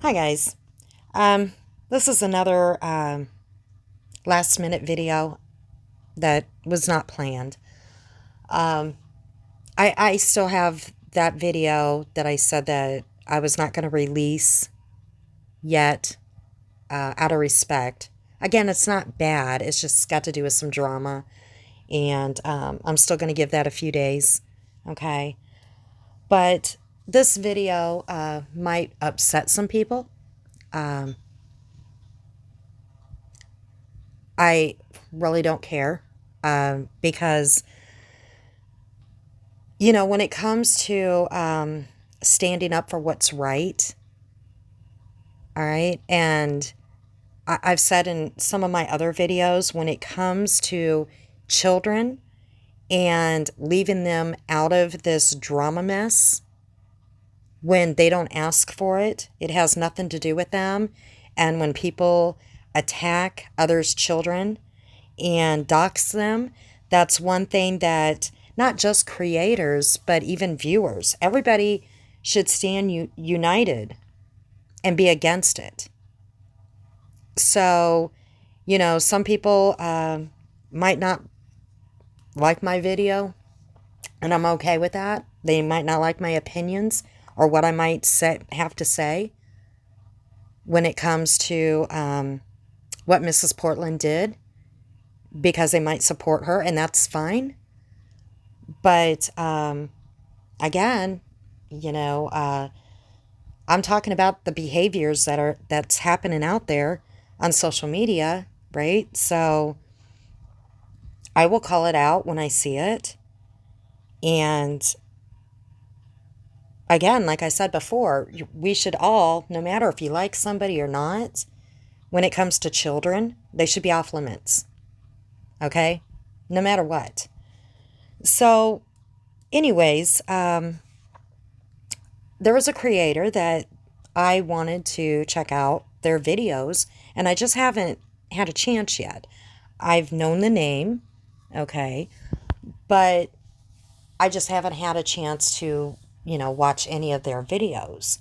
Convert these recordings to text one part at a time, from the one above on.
Hi guys. This is another last minute video that was not planned. Um, I still have that video that I said that I was not going to release yet out of respect. Again, it's not bad. It's just got to do with some drama. And I'm still going to give that a few days. Okay. But this video might upset some people. Um, I really don't care because, when it comes to standing up for what's right, all right, and I've said in some of my other videos, when it comes to children and leaving them out of this drama mess when they don't ask for it, it has nothing to do with them. And when people attack others' children and dox them, that's one thing that not just creators, but even viewers, everybody should stand united and be against it. So, some people might not like my video, and I'm okay with that. They might not like my opinions or what I might have to say when it comes to what Mrs. Portland did, because they might support her, and that's fine. But again, I'm talking about the behaviors that's happening out there on social media, right? So I will call it out when I see it. And again, like I said before, we should all, no matter if you like somebody or not, when it comes to children, they should be off limits. Okay? No matter what. So, anyways, there was a creator that I wanted to check out their videos, and I just haven't had a chance yet. I've known the name, okay, but I just haven't had a chance to, watch any of their videos.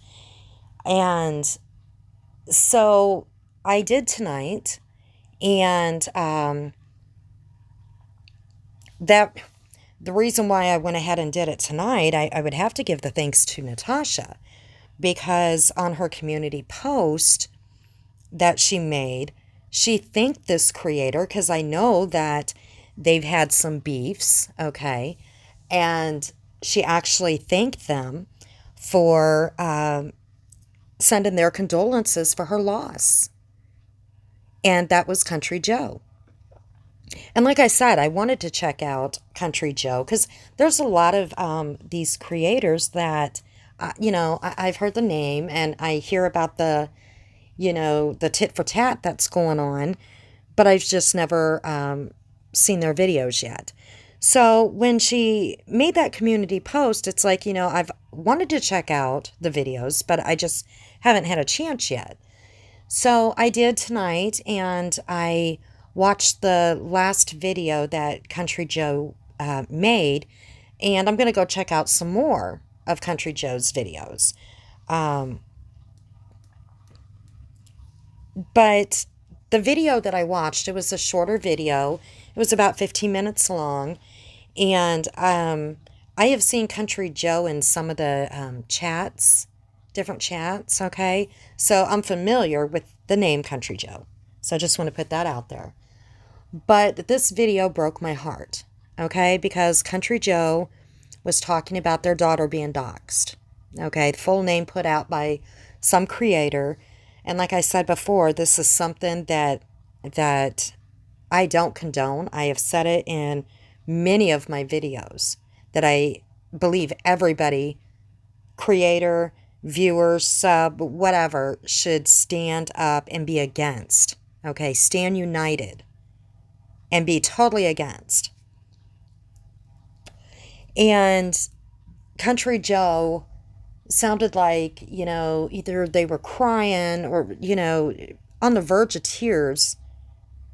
And so I did tonight, and that the reason why I went ahead and did it tonight, I would have to give the thanks to Natasha, because on her community post that she made, she thanked this creator, because I know that they've had some beefs, okay, and she actually thanked them for sending their condolences for her loss. And that was Country Joe. And like I said, I wanted to check out Country Joe because there's a lot of these creators that, I've heard the name and I hear about the tit for tat that's going on, but I've just never seen their videos yet. So when she made that community post, it's like, I've wanted to check out the videos, but I just haven't had a chance yet. So I did tonight, and I watched the last video that Country Joe made, and I'm going to go check out some more of Country Joe's videos. Um, but the video that I watched, it was a shorter video. It was about 15 minutes long, and I have seen Country Joe in some of the chats, different chats, okay? So I'm familiar with the name Country Joe. So I just want to put that out there. But this video broke my heart, okay? Because Country Joe was talking about their daughter being doxed, okay? The full name put out by some creator. And like I said before, this is something that I don't condone. I have said it in many of my videos that I believe everybody, creator, viewer, sub, whatever, should stand up and be against. Okay, stand united and be totally against. And Country Joe sounded like, either they were crying or, on the verge of tears,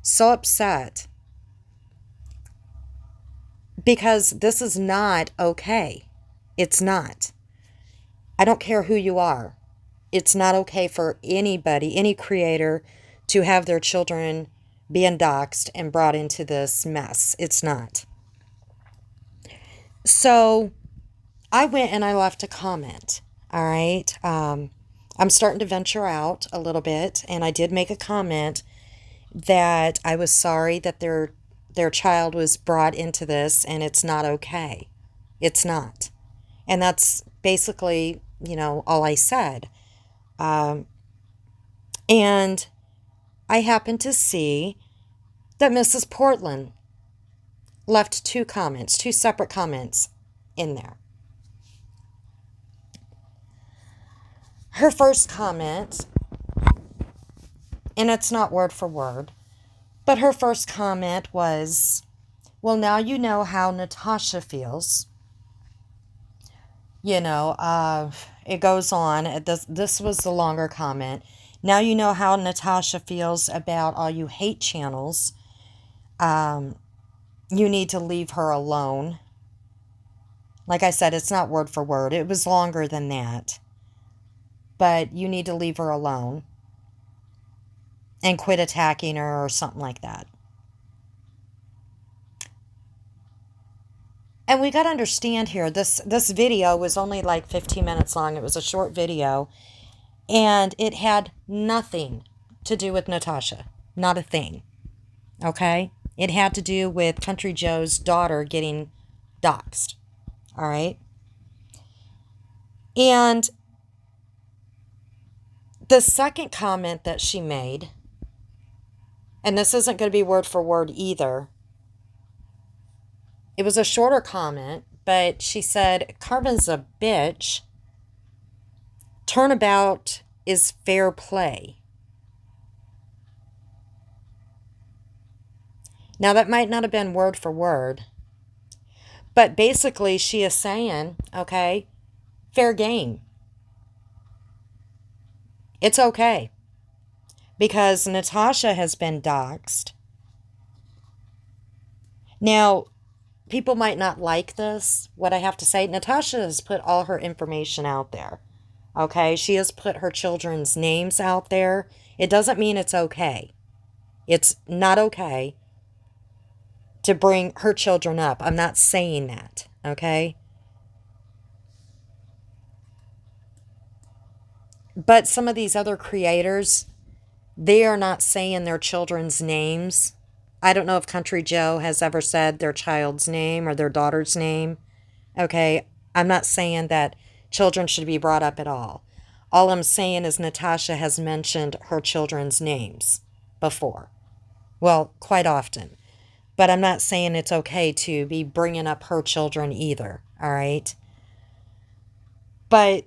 so upset, because this is not okay. It's not. I don't care who you are. It's not okay for anybody, any creator, to have their children being doxxed and brought into this mess. It's not. So I went and I left a comment. All right. I'm starting to venture out a little bit, and I did make a comment that I was sorry that their child was brought into this, and it's not okay. It's not. And that's basically, all I said. And I happened to see that Mrs. Portland left two comments, two separate comments in there. Her first comment, and it's not word for word, but her first comment was, well, now you know how Natasha feels. It goes on. This was the longer comment. Now you know how Natasha feels about all you hate channels. You need to leave her alone. Like I said, it's not word for word. It was longer than that. But you need to leave her alone and quit attacking her or something like that. And we got to understand here, this video was only like 15 minutes long. It was a short video. And it had nothing to do with Natasha. Not a thing. Okay? It had to do with Country Joe's daughter getting doxxed. All right? And the second comment that she made, and this isn't going to be word for word either, it was a shorter comment, but she said, Carmen's a bitch. Turnabout is fair play. Now, that might not have been word for word, but basically she is saying, okay, fair game. It's okay. Because Natasha has been doxxed. Now, people might not like this, what I have to say. Natasha has put all her information out there. Okay? She has put her children's names out there. It doesn't mean it's okay. It's not okay to bring her children up. I'm not saying that. Okay? But some of these other creators, they are not saying their children's names. I don't know if Country Joe has ever said their child's name or their daughter's name. Okay, I'm not saying that children should be brought up at all. All I'm saying is Natasha has mentioned her children's names before. Well, quite often. But I'm not saying it's okay to be bringing up her children either, all right? But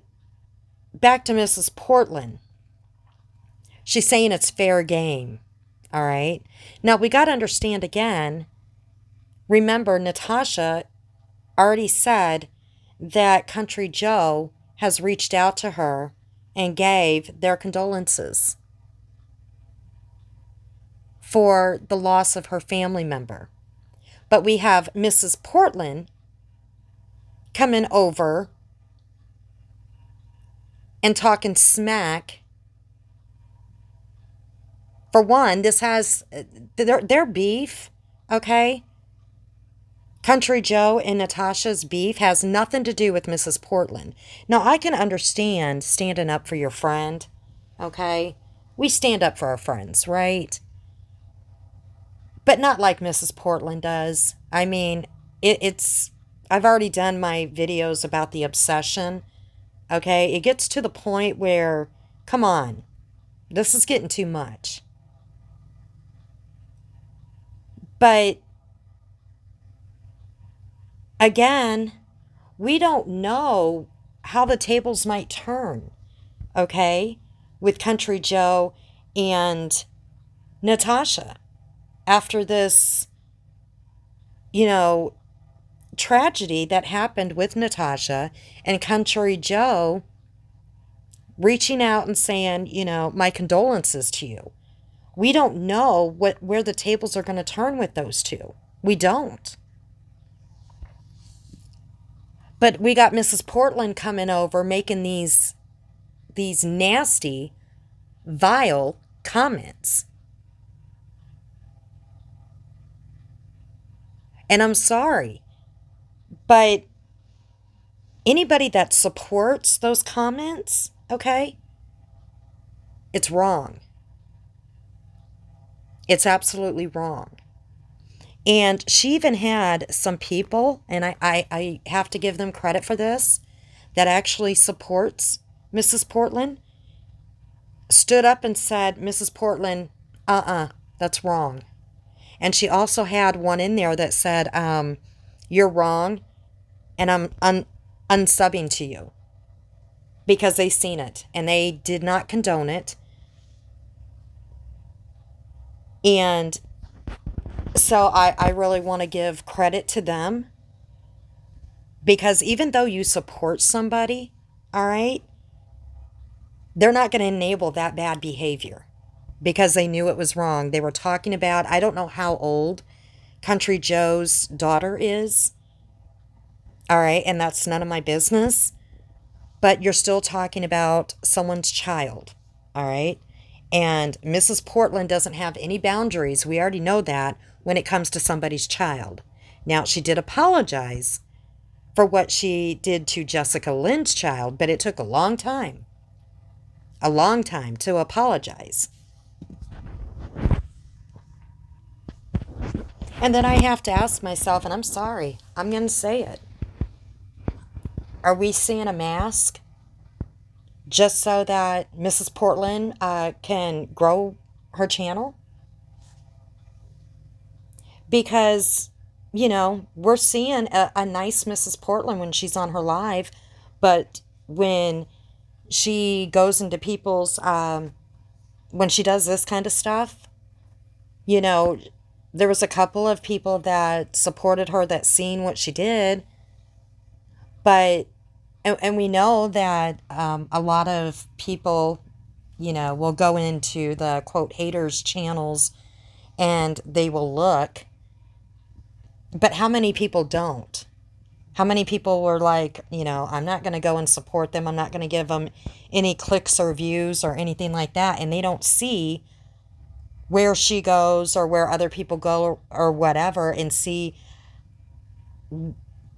back to Mrs. Portland. She's saying it's fair game, all right? Now, we got to understand again, remember, Natasha already said that Country Joe has reached out to her and gave their condolences for the loss of her family member. But we have Mrs. Portland coming over and talking smack. For one, this has their beef, okay? Country Joe and Natasha's beef has nothing to do with Mrs. Portland. Now, I can understand standing up for your friend, okay? We stand up for our friends, right? But not like Mrs. Portland does. I mean, I've already done my videos about the obsession, okay? It gets to the point where, come on, this is getting too much. But again, we don't know how the tables might turn, okay, with Country Joe and Natasha after this, tragedy that happened with Natasha and Country Joe reaching out and saying, my condolences to you. We don't know where the tables are going to turn with those two. We don't. But we got Mrs. Portland coming over making these these nasty, vile comments. And I'm sorry, but anybody that supports those comments, okay, it's wrong. It's absolutely wrong. And she even had some people, and I have to give them credit for this, that actually supports Mrs. Portland, stood up and said, Mrs. Portland, that's wrong. And she also had one in there that said, you're wrong, and I'm unsubbing to you. Because they seen it, and they did not condone it. And so I really want to give credit to them. Because even though you support somebody, all right, they're not going to enable that bad behavior. Because they knew it was wrong. They were talking about, I don't know how old Country Joe's daughter is. All right, and that's none of my business. But you're still talking about someone's child. All right. And Mrs. Portland doesn't have any boundaries. We already know that when it comes to somebody's child. Now, she did apologize for what she did to Jessica Lynn's child, but it took a long time to apologize. And then I have to ask myself, and I'm sorry, I'm going to say it. Are we seeing a mask just so that Mrs. Portland can grow her channel? Because, we're seeing a nice Mrs. Portland when she's on her live, but when she goes into people's, when she does this kind of stuff, there was a couple of people that supported her that seen what she did, but, and we know that a lot of people, will go into the, quote, haters channels and they will look. But how many people don't? How many people were like, I'm not going to go and support them. I'm not going to give them any clicks or views or anything like that. And they don't see where she goes or where other people go or whatever and see,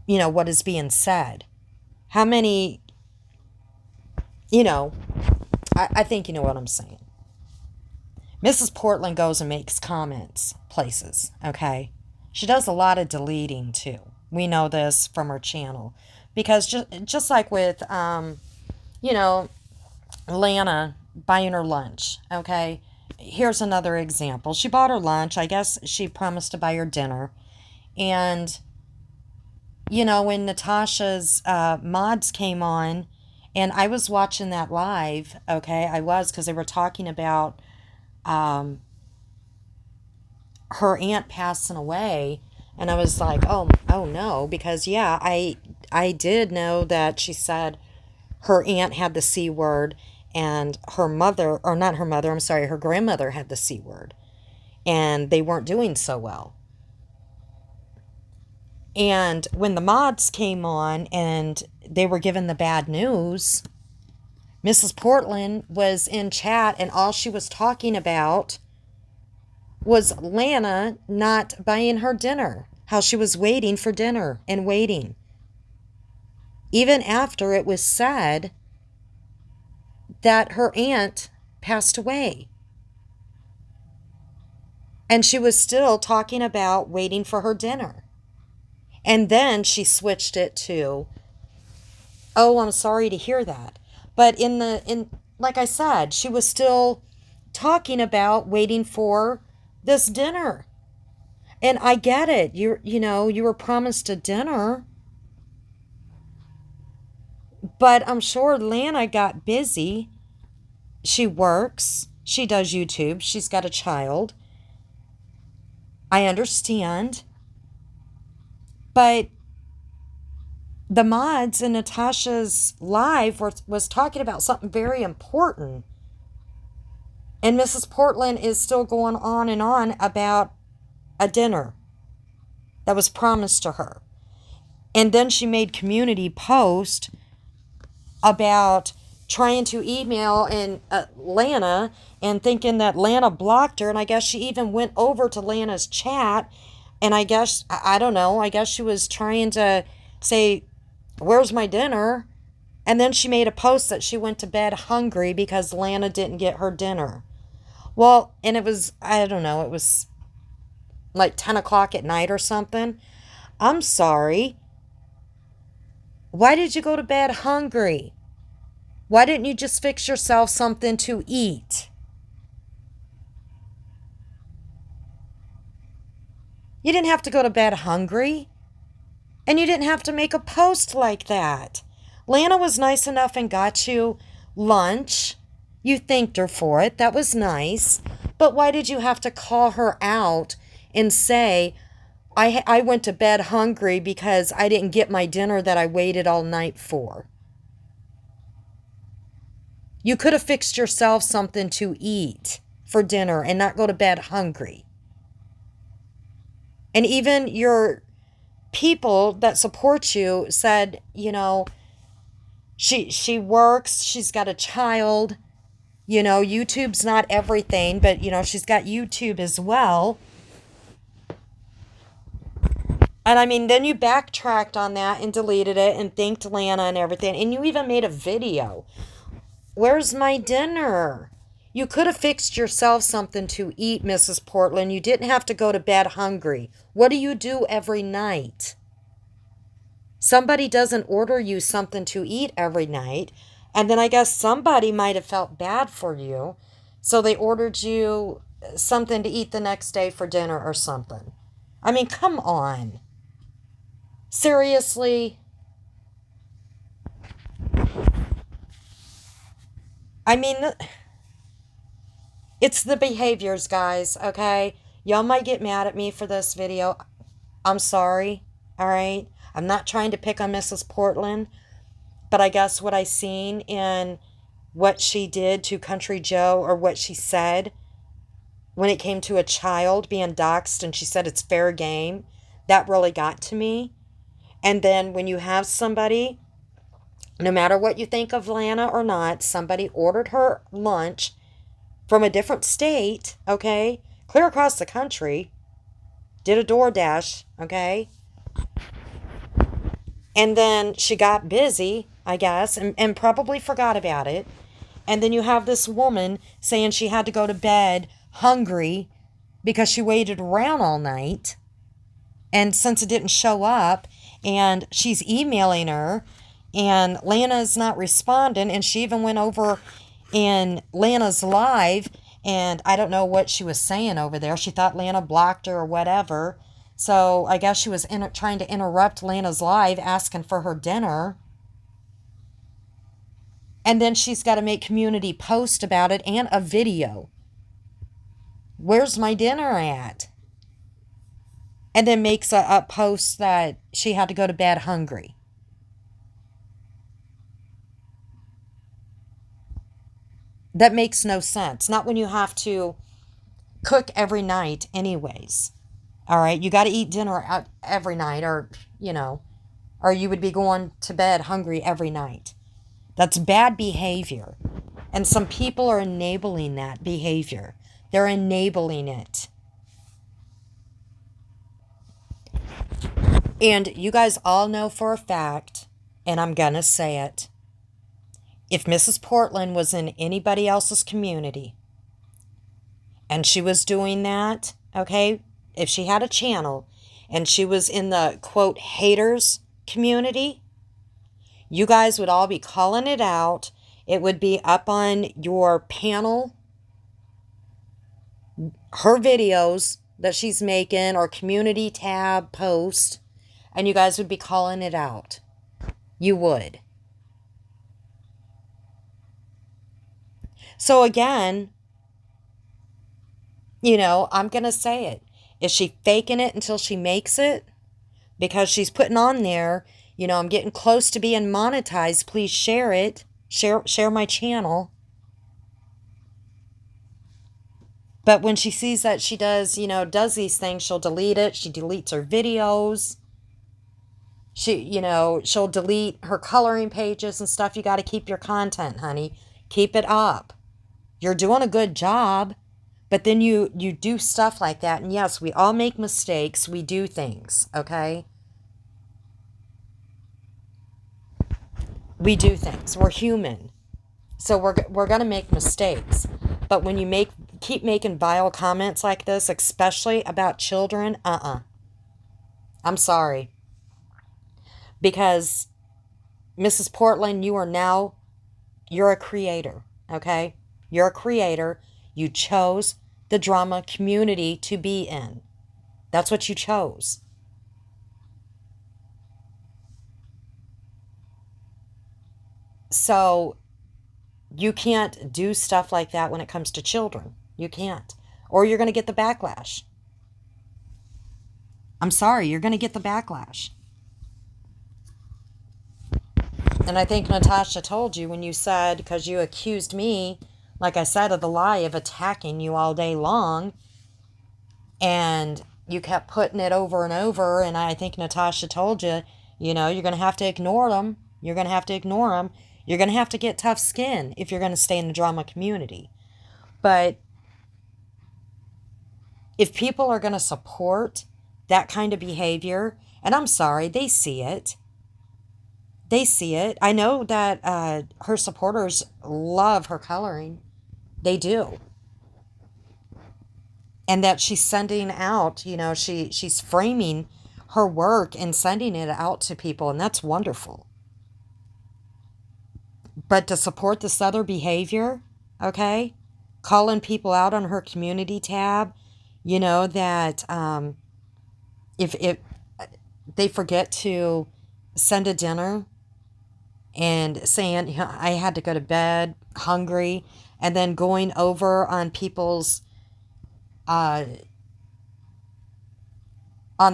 what is being said. How many, I think you know what I'm saying. Mrs. Portland goes and makes comments places, okay? She does a lot of deleting too. We know this from her channel. Because just like with, Lana buying her lunch, okay? Here's another example. She bought her lunch. I guess she promised to buy her dinner. And, when Natasha's mods came on, and I was watching that live, okay? I was, because they were talking about her aunt passing away, and I was like, oh no, because yeah, I did know that she said her aunt had the C word, and her mother, or not her mother, I'm sorry, her grandmother had the C word, and they weren't doing so well. And when the mods came on and they were given the bad news, Mrs. Portland was in chat, and all she was talking about was Lana not buying her dinner. How she was waiting for dinner and waiting. Even after it was said that her aunt passed away. And she was still talking about waiting for her dinner. And then she switched it to, oh, I'm sorry to hear that. But like I said, she was still talking about waiting for this dinner. And I get it. You were promised a dinner. But I'm sure Lana got busy. She works. She does YouTube. She's got a child. I understand. But the mods in Natasha's live was talking about something very important. And Mrs. Portland is still going on and on about a dinner that was promised to her. And then she made community post about trying to email and Lana and thinking that Lana blocked her. And I guess she even went over to Lana's chat. And I guess, I don't know, I guess she was trying to say, where's my dinner? And then she made a post that she went to bed hungry because Lana didn't get her dinner. Well, and it was, I don't know, it was like 10 o'clock at night or something. I'm sorry. Why did you go to bed hungry? Why didn't you just fix yourself something to eat? You didn't have to go to bed hungry. And you didn't have to make a post like that. Lana was nice enough and got you lunch. You thanked her for it. That was nice. But why did you have to call her out and say, I went to bed hungry because I didn't get my dinner that I waited all night for? You could have fixed yourself something to eat for dinner and not go to bed hungry. And even your people that support you said, you know, she works, she's got a child, you know, YouTube's not everything, but you know, she's got YouTube as well. And I mean, then you backtracked on that and deleted it and thanked Lana and everything. And you even made a video. Where's my dinner? You could have fixed yourself something to eat, Mrs. Portland. You didn't have to go to bed hungry. What do you do every night? Somebody doesn't order you something to eat every night. And then I guess somebody might have felt bad for you. So they ordered you something to eat the next day for dinner or something. I mean, come on. Seriously? I mean, it's the behaviors, guys, okay? Y'all might get mad at me for this video. I'm sorry, all right? I'm not trying to pick on Mrs. Portland, but I guess what I seen in what she did to Country Joe, or what she said when it came to a child being doxed and she said it's fair game, that really got to me. And then when you have somebody, no matter what you think of Lana or not, somebody ordered her lunch from a different state, okay, clear across the country, did a DoorDash, okay, and then she got busy, I guess, and probably forgot about it. And then you have this woman saying she had to go to bed hungry because she waited around all night. And since it didn't show up, and she's emailing her, and Lana's not responding, and she even went over in Lana's live, and I don't know what she was saying over there. She thought Lana blocked her or whatever. So I guess she was trying to interrupt Lana's live, asking for her dinner. And then she's got to make community post about it and a video. Where's my dinner at? And then makes a post that she had to go to bed hungry. That makes no sense. Not when you have to cook every night anyways. All right, you got to eat dinner out every night, or, you know, or you would be going to bed hungry every night. That's bad behavior. And some people are enabling that behavior. They're enabling it. And you guys all know for a fact, and I'm going to say it, if Mrs. Portland was in anybody else's community and she was doing that, okay, if she had a channel and she was in the, quote, haters community, you guys would all be calling it out. It would be up on your panel, her videos that she's making, or community tab post, and you guys would be calling it out. You would. So again, you know, I'm going to say it. Is she faking it until she makes it? Because she's putting on there, you know, I'm getting close to being monetized. Please share it. Share my channel. But when she sees that she does, you know, does these things, she'll delete it. She deletes her videos. She'll delete her coloring pages and stuff. You got to keep your content, honey. Keep it up. You're doing a good job, but then you do stuff like that. And yes, we all make mistakes. We do things, okay? We do things. We're human. So we're going to make mistakes. But when you keep making vile comments like this, especially about children, I'm sorry. Because Mrs. Portland, you're a creator, okay? You're a creator. You chose the drama community to be in. That's what you chose. So you can't do stuff like that when it comes to children. You can't. Or you're going to get the backlash. I'm sorry, you're going to get the backlash. And I think Natasha told you when you said, because you accused me, like I said, of the lie of attacking you all day long, and you kept putting it over and over, and I think Natasha told you, you're going to have to ignore them. You're going to have to ignore them. You're going to have to get tough skin if you're going to stay in the drama community. But if people are going to support that kind of behavior, and I'm sorry, they see it. They see it. I know that her supporters love her coloring. They do. And that she's sending out, she's framing her work and sending it out to people, and that's wonderful. But to support this other behavior, okay, calling people out on her community tab, that if they forget to send a dinner and saying, I had to go to bed hungry, and then going over on people's on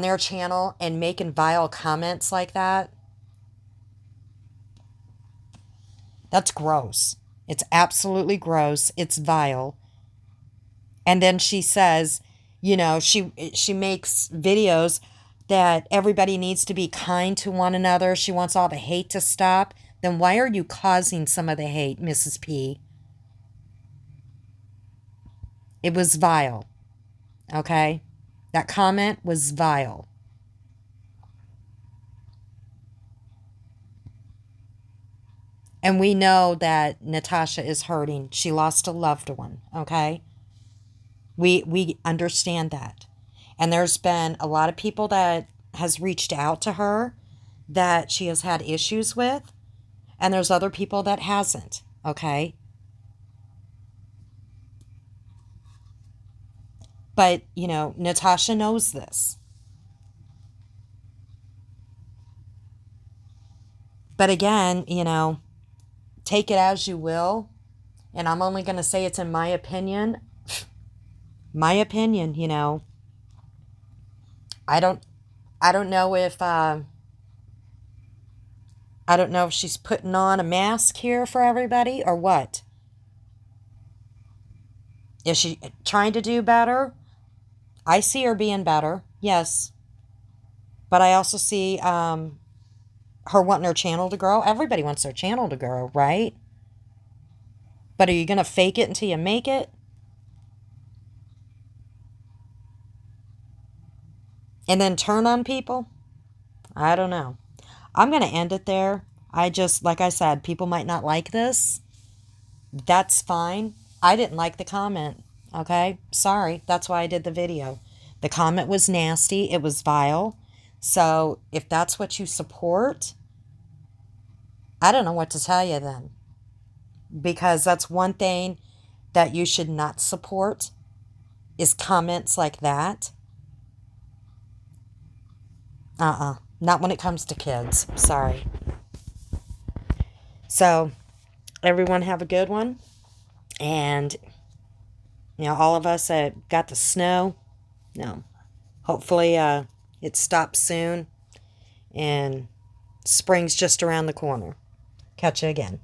their channel and making vile comments like that. That's gross. It's absolutely gross. It's vile. And then she says, she makes videos that everybody needs to be kind to one another. She wants all the hate to stop. Then why are you causing some of the hate, Mrs. P? It was vile. Okay? That comment was vile. And we know that Natasha is hurting. She lost a loved one, okay? We understand that. And there's been a lot of people that has reached out to her that she has had issues with, and there's other people that hasn't, okay? But, Natasha knows this. But again, take it as you will. And I'm only going to say it's in my opinion. My opinion, I don't know if I don't know if she's putting on a mask here for everybody or what. Is she trying to do better? I see her being better, yes. But I also see her wanting her channel to grow. Everybody wants their channel to grow, right? But are you going to fake it until you make it? And then turn on people? I don't know. I'm going to end it there. Like I said, people might not like this. That's fine. I didn't like the comment. Okay? Sorry. That's why I did the video. The comment was nasty. It was vile. So if that's what you support, I don't know what to tell you then. Because that's one thing that you should not support is comments like that. Not when it comes to kids. Sorry. So, everyone have a good one. And, all of us that got the snow, hopefully it stops soon. And spring's just around the corner. Catch you again.